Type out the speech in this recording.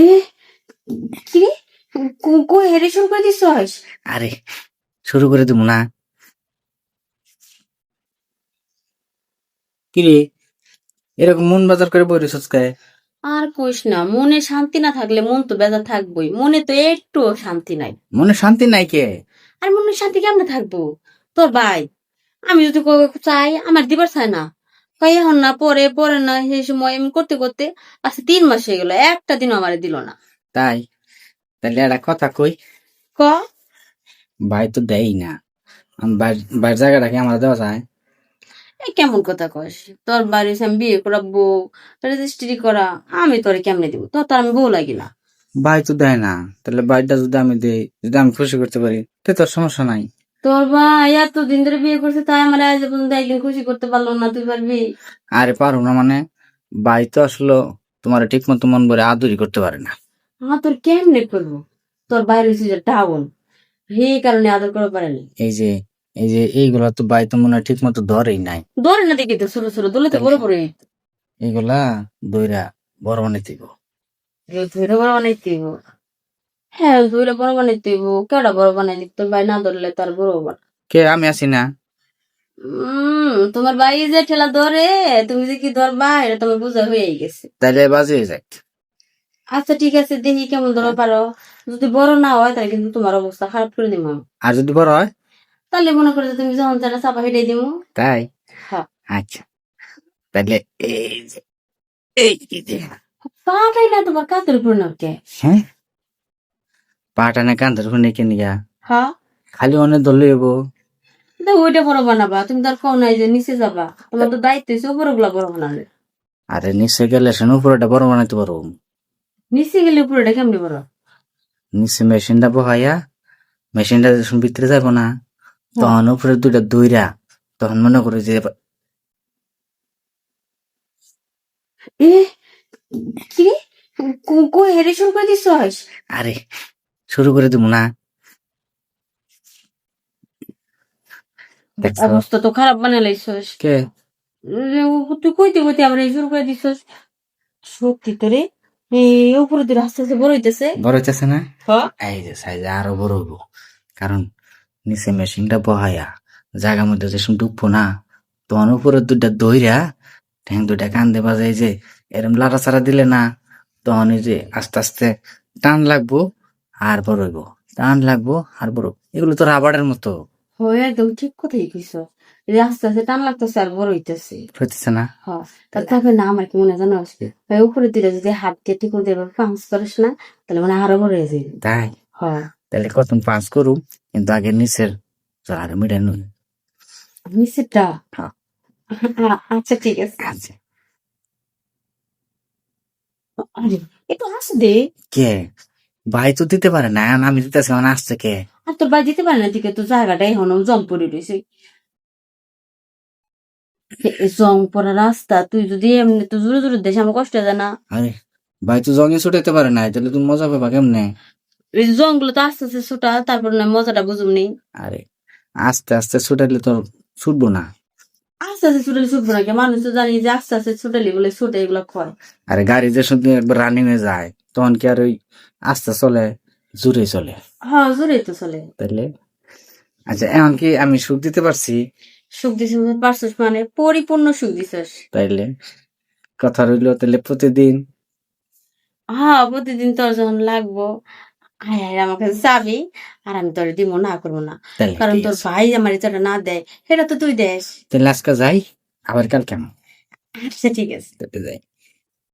এ কি রে? কই হেরে শুরু করে দিছস? আরে শুরু করে দিব না। কিরে এরকম মন বাজার করে বই রেছিস কে? আর কইস না, মনে শান্তি না থাকলে মন তো বেজার থাকবোই। মনে তো একটু শান্তি নাই। মনে শান্তি নাই কে? আর মনে শান্তি কেমনে থাকবো? তোর ভাই আমি যদি চাই আমার দিবার চাই না। কই এখন না, পরে পরে না, সেই সময় এমন করতে করতে আজকে 3 মাস হয়ে গেল, একটা দিন আমারে দিল না। তাই তাহলে একটা কথা কই, ক ভাই তো দেই না। বাইর জায়গাটাকে আমার দেওয়া যায়? এই কেমন কথা কস? তোর বাড়ি আমি বিয়ে করাবো, রেজিস্ট্রি করা, আমি তোরে কেমনে দিব? তোর তো আর আমি বউ লাগি না। ভাই তো দেয় না, তাহলে বাইরটা যদি আমি দেই, যদি আমি খুশি করতে পারি তো তোর সমস্যা নাই। তোর ভাই এতদিন ধরে বিয়ে করছে, তাই আমার আজ পর্যন্ত একদিন খুশি করতে পারলো না, তুই পারবি? আরে পারো না মানে, ভাই তো আসলে তোমার ঠিক মতো মন ভরে আদরই করতে পারে না। তোর কেমনে করবো? তোর বাইরে হচ্ছে যে ডাউন, এই কারণে আদর করা পারেনি। এই যে এইগুলা তো ভাই তো মনে হয় ঠিক মতো ধরেই নাই। ধরে না দেখি তো ছোট ছোট দোলে তো বড় বড় এইগুলা দইরা বড় বানাইতে হইবো। ধরে বড় বানাইতে হইব। হ্যাঁ, ধরে বড় বানাইতে হইব। কেডা বড় বানাই দিত? তোর ভাই না ধরলে তার বড় বানা। কে আমি আছি না? তোমার ভাই যে ঠেলা ধরে, তুমি যে কি ধরবা এটা তোমার বোঝা হয়ে গেছে। তাইলে বাজে হয়ে যাক। আচ্ছা ঠিক আছে, দেখি কেমন ধরো পারো। যদি বড় না হয় তাহলে কিন্তু তোমার অবস্থা খারাপ করে দিব। আর যদি বড় হয়? তাহলে মনে করো যে তুমি যখন চাটা চাপা হেঁটে দিব। তাই হ্যাঁ, আচ্ছা, তাহলে এই যে এই যে পাটাই না তোমার কাতের উপর নাকে। হ্যাঁ, পাটা না কান্ধার উপর নিয়ে নিয়া হ্যাঁ, খালি অনেক ধরলে হইবো। তো ওইটা বড় বানাবা। তুমি তার কও নাই যে নিচে যাবা, তোমার তো দায়িত্ব হচ্ছে উপরে গুলা বড় বানালে। আরে নিচে গেলে সে উপরেটা বড় বানাইতে পারবো। নিচে গেলে উপরেটা কেমনি বড়? নিচে মেশিনটা বহাইয়া, মেশিনটা যখন ভিতরে যাবো না, হ্যাঁ। তখন উপরে দুইটা দইরা, তখন মনে করি যে এ কি রে? কই হেরে শুরু করে দিছস? আরে শুরু করে দিব না। দেখছো অবস্থা তো খারাপ বানাই লাইছস। কে? তুই কইতে কইতে আবার এই শুরু করে দিছস। সত্যি তো রে, এই উপরে দিয়ে আস্তে আস্তে বড় হইতেছে। বড় হইতেছে না? হ্যাঁ, এই যে সাইজে আরো বড় হইব, কারণ নিচে মেশিনটা বহাইয়া জায়গার মধ্যে যেসব ডুববো না, তখন উপরে দুইটা দইরা ঠ্যাং দুইটা কান্দে বাজাই যে এরম লাড়াচাড়া দিলে না, তখন এই যে আস্তে আস্তে টান লাগবো আর বড় হইব, টান লাগবো আর বড়। এগুলো তো রাবারের মতো। হয় একদম ঠিক কথাই কইছ। এই যে আস্তে আস্তে টান লাগতেছে আর বড় হইতেছে। হইতেছে না? হ্যাঁ, তারপরে না আমার কি মনে হয় জানোস? ওই উপরে দিলে যদি হাত দিয়ে ঠিক মতো এভাবে পাঞ্চ করিস না, তাহলে মানে আরো বড় হয়ে যাবে। তাই হ্যাঁ, তাহলে কত পাঁচ করুম, কিন্তু আগে নিচের আর মিটাই নুন। নিচেরটা। হ্যাঁ, আচ্ছা ঠিক আছে। আচ্ছা। আরে একটু হাস দে। কে? ভাই তো দিতে পারে না, এখন আমি দিতেছি, মানে আসছে কে? আর তোর বাই দিতে পারে না দিকে তো জায়গাটা এখনো জং পড়ে রয়েছে। জং পড়া রাস্তা, তুই যদি এমনি তো জোরে জোরে দেশ আমার কষ্ট হয় না। আরে ভাই তো জঙ্গে ছুটাইতে পারে না, তাহলে তুমি মজা পাবা কেমনে? এই জং গুলো তো আস্তে আস্তে ছোটা, তারপর না মজাটা বুঝুম নি। আরে আস্তে আস্তে ছুটাইলে তো ছুটবো না। আস্তে আস্তে ছুটালে ছুটবো না, মানুষ তো জানি যে আস্তে আস্তে ছুটালে বলে ছুটে এগুলো ক্ষয়। আরে গাড়ি যে শুধু একবার রানিং এ যায়, তখন কি আর ওই আস্তে চলে, জোরে চলে? হ্যাঁ, জোরেই তো চলে। তাইলে আচ্ছা, এখন কি আমি সুখ দিতে পারছি? সুখ দিছিস পারছিস, মানে পরিপূর্ণ সুখ দিছিস। তাইলে কথা রইলো, তাহলে প্রতিদিন। হ্যাঁ, প্রতিদিন তোর যখন লাগবো, হ্যাঁ হ্যাঁ আমার কাছে চাবি, আর আমি তোর দিব না, করবো না। তাহলে কারণ ঠিক তোর আছে, ভাই আমার যেটা না দেয় সেটা তো তুই দেস। তাহলে আজকে যাই, আবার কাল কেমন? আচ্ছা ঠিক আছে। যাই।